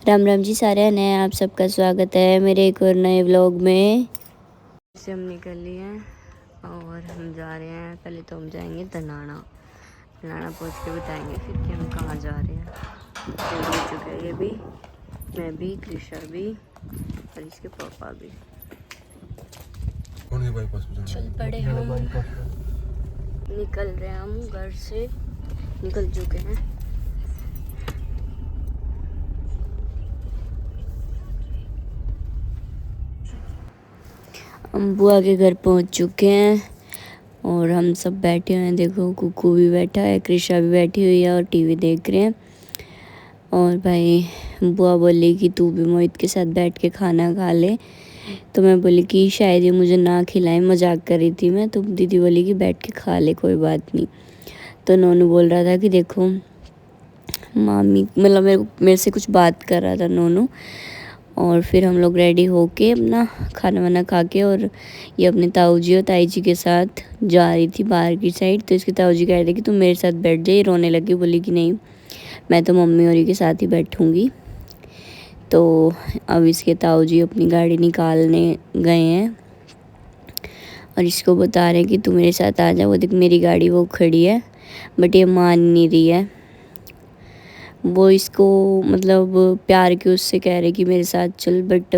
राम राम जी सारे ने, आप सबका स्वागत है मेरे एक और नए व्लॉग में। से हम निकल लिए हैं और हम जा रहे हैं। पहले तो हम जाएंगे धनाना पहुँच के बताएंगे फिर कि हम कहाँ जा रहे हैं। रेडी हो चुका है ये भी, मैं भी, कृषा भी और इसके पापा भी। चल पड़े हम, निकल रहे हैं, हम घर से निकल चुके हैं। हम बुआ के घर पहुंच चुके हैं और हम सब बैठे हुए हैं। देखो कुकू भी बैठा है, कृषा भी बैठी हुई है और टीवी देख रहे हैं। और भाई बुआ बोली कि तू भी मोहित के साथ बैठ के खाना खा ले, तो मैं बोली कि शायद ये मुझे ना खिलाए, मजाक कर रही थी मैं। तो दीदी बोली कि बैठ के खा ले, कोई बात नहीं। तो नोनू बोल रहा था कि देखो मामी, मतलब मेरे से कुछ बात कर रहा था नोनू। और फिर हम लोग रेडी होके अपना खाना वाना खा के, और ये अपने ताऊ जी और ताई जी के साथ जा रही थी बाहर की साइड। तो इसके ताऊ जी कह रहे थे कि तुम मेरे साथ बैठ जाइए। रोने लगी, बोली कि नहीं मैं तो मम्मी और के साथ ही बैठूंगी। तो अब इसके ताऊ जी अपनी गाड़ी निकालने गए हैं और इसको बता रहे हैं कि तू मेरे साथ आ जा। वो देख मेरी गाड़ी वो खड़ी है, बट ये मान नहीं रही है। वो इसको मतलब प्यार के उससे कह रहे कि मेरे साथ चल, बट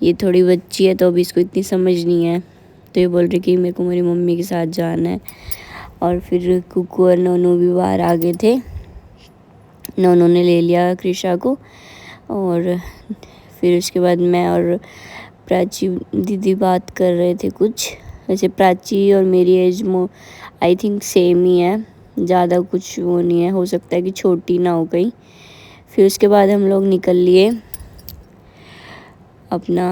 ये थोड़ी बच्ची है तो अभी इसको इतनी समझ नहीं है। तो ये बोल रही कि मेरे को मेरी मम्मी के साथ जाना है। और फिर कुकू और नोनू भी बाहर आ गए थे। नोनू ने ले लिया कृषा को। और फिर उसके बाद मैं और प्राची दीदी बात कर रहे थे कुछ। वैसे प्राची और मेरी एज आई थिंक सेम ही है, ज़्यादा कुछ वो नहीं है, हो सकता है कि छोटी ना हो गई। फिर उसके बाद हम लोग निकल लिए अपना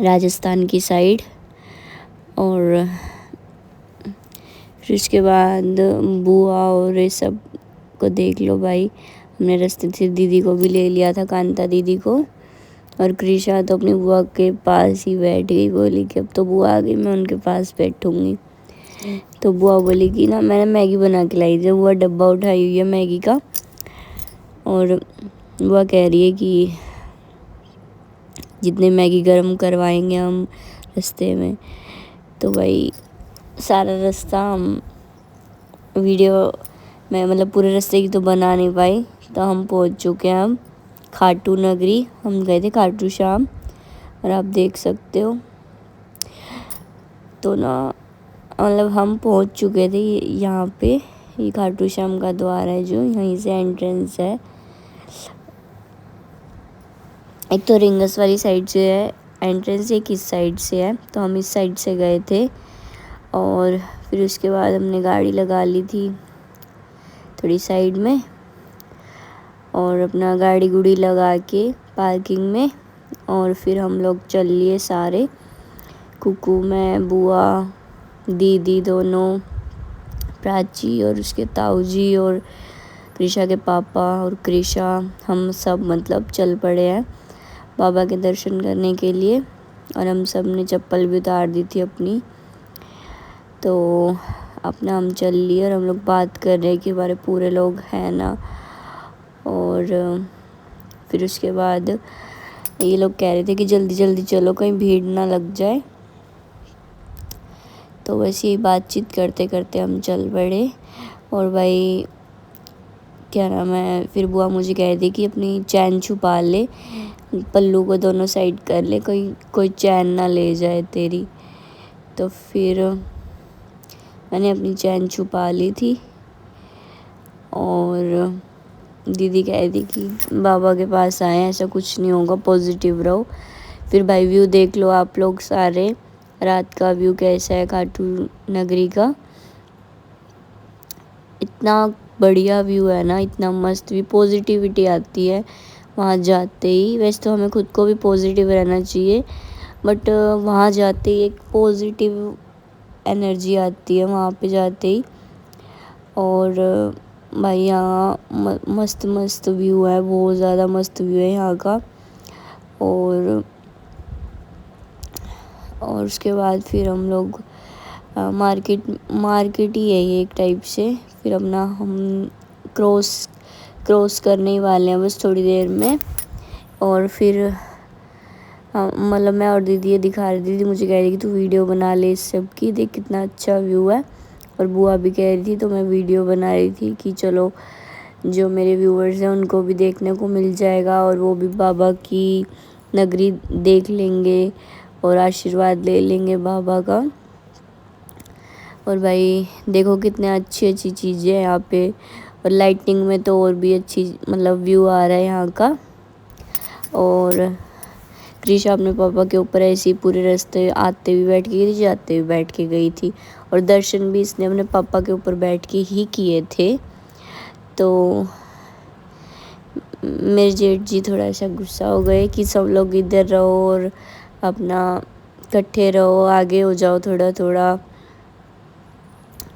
राजस्थान की साइड। और फिर उसके बाद बुआ और ये सब को देख लो भाई, हमने रास्ते से दीदी को भी ले लिया था, कांता दीदी को। और कृषा तो अपनी बुआ के पास ही बैठ गई, बोली कि अब तो बुआ आ गई, मैं उनके पास बैठूंगी। तो बुआ बोली कि ना मैंने मैगी बना के लाई थी। बुआ डब्बा उठाई हुई है मैगी का, और बुआ कह रही है कि जितने मैगी गर्म करवाएंगे हम रास्ते में। तो भाई सारा रास्ता हम वीडियो में, मतलब पूरे रास्ते की तो बना नहीं पाई। तो हम पहुंच चुके हैं हम खाटू नगरी। हम गए थे खाटू श्याम, और आप देख सकते हो। तो ना मतलब हम पहुंच चुके थे यहाँ पे। ये खाटू श्याम का द्वार है जो यहीं से एंट्रेंस है। एक तो रिंगस वाली साइड से है एंट्रेंस, एक इस साइड से है। तो हम इस साइड से गए थे। और फिर उसके बाद हमने गाड़ी लगा ली थी थोड़ी साइड में, और अपना गाड़ी गुड़ी लगा के पार्किंग में। और फिर हम लोग चल लिए सारे, कुकू, मैं, बुआ, दीदी दोनों, प्राची और उसके ताऊ जी और कृषा के पापा और कृषा, हम सब मतलब चल पड़े हैं बाबा के दर्शन करने के लिए। और हम सब ने चप्पल भी उतार दी थी अपनी। तो अपना हम चल लिए और हम लोग बात कर रहे हैं कि हमारे पूरे लोग हैं ना। और फिर उसके बाद ये लोग कह रहे थे कि जल्दी जल्दी चलो, कहीं भीड़ ना लग जाए। तो वैसे ही बातचीत करते करते हम चल पड़े। और भाई क्या नाम है, फिर बुआ मुझे कह रही थी कि अपनी चैन छुपा ले, पल्लू को दोनों साइड कर ले, कोई चैन ना ले जाए तेरी। तो फिर मैंने अपनी चैन छुपा ली थी। और दीदी कह रही थी कि बाबा के पास आए, ऐसा कुछ नहीं होगा, पॉजिटिव रहो। फिर भाई व्यू देख लो आप लोग सारे, रात का व्यू कैसा है खाटू नगरी का। इतना बढ़िया व्यू है ना, इतना मस्त भी, पॉजिटिविटी आती है वहाँ जाते ही। वैसे तो हमें खुद को भी पॉजिटिव रहना चाहिए, बट वहाँ जाते ही एक पॉजिटिव एनर्जी आती है वहाँ पे जाते ही। और भाई यहाँ मस्त मस्त व्यू है, बहुत ज़्यादा मस्त व्यू है यहाँ का। और उसके बाद फिर हम लोग मार्केट ही है ये एक टाइप से। फिर अपना हम क्रॉस करने ही वाले हैं बस थोड़ी देर में। और फिर हाँ, मतलब मैं और दीदी ये दिखा रही थी, मुझे कह रही कि तू वीडियो बना ले इस सब की, देख कितना अच्छा व्यू है। और बुआ भी कह रही थी, तो मैं वीडियो बना रही थी कि चलो जो मेरे व्यूअर्स हैं उनको भी देखने को मिल जाएगा और वो भी बाबा की नगरी देख लेंगे और आशीर्वाद ले लेंगे बाबा का। और भाई देखो कितने अच्छी अच्छी चीज़ें हैं यहाँ पे, और लाइटिंग में तो और भी अच्छी मतलब व्यू आ रहा है यहाँ का। और क्रिशा अपने पापा के ऊपर ऐसे ही पूरे रास्ते आते भी बैठ के गई थी, जाते भी बैठ के गई थी, और दर्शन भी इसने अपने पापा के ऊपर बैठ के ही किए थे। तो मेरे जेठ जी थोड़ा सा गुस्सा हो गए कि सब लोग इधर रहो और अपना इकट्ठे रहो, आगे हो जाओ थोड़ा थोड़ा।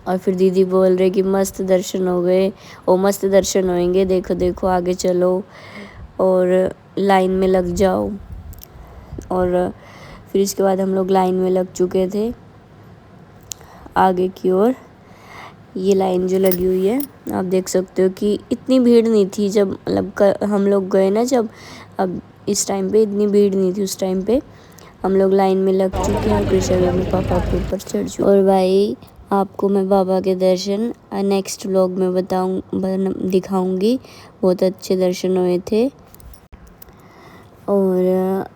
और फिर दीदी बोल रहे कि मस्त दर्शन हो गए, ओ मस्त दर्शन होंगे, देखो देखो आगे चलो और लाइन में लग जाओ। और फिर इसके बाद हम लोग लाइन में लग चुके थे आगे की ओर। ये लाइन जो लगी हुई है आप देख सकते हो कि इतनी भीड़ नहीं थी जब मतलब हम लोग गए ना, जब अब इस टाइम पे इतनी भीड़ नहीं थी। उस टाइम पे हम लोग लाइन में लग चुके हैं और कृष्णा भी अपने पापा के ऊपर चढ़ चुके। और भाई आपको मैं बाबा के दर्शन नेक्स्ट व्लॉग में दिखाऊंगी। बहुत अच्छे दर्शन हुए थे। और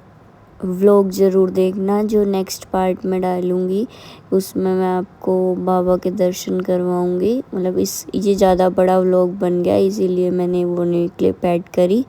व्लॉग ज़रूर देखना जो नेक्स्ट पार्ट में डालूँगी, उसमें मैं आपको बाबा के दर्शन करवाऊँगी। मतलब ये ज़्यादा बड़ा व्लॉग बन गया, इसीलिए मैंने वो नई क्लिप ऐड करी।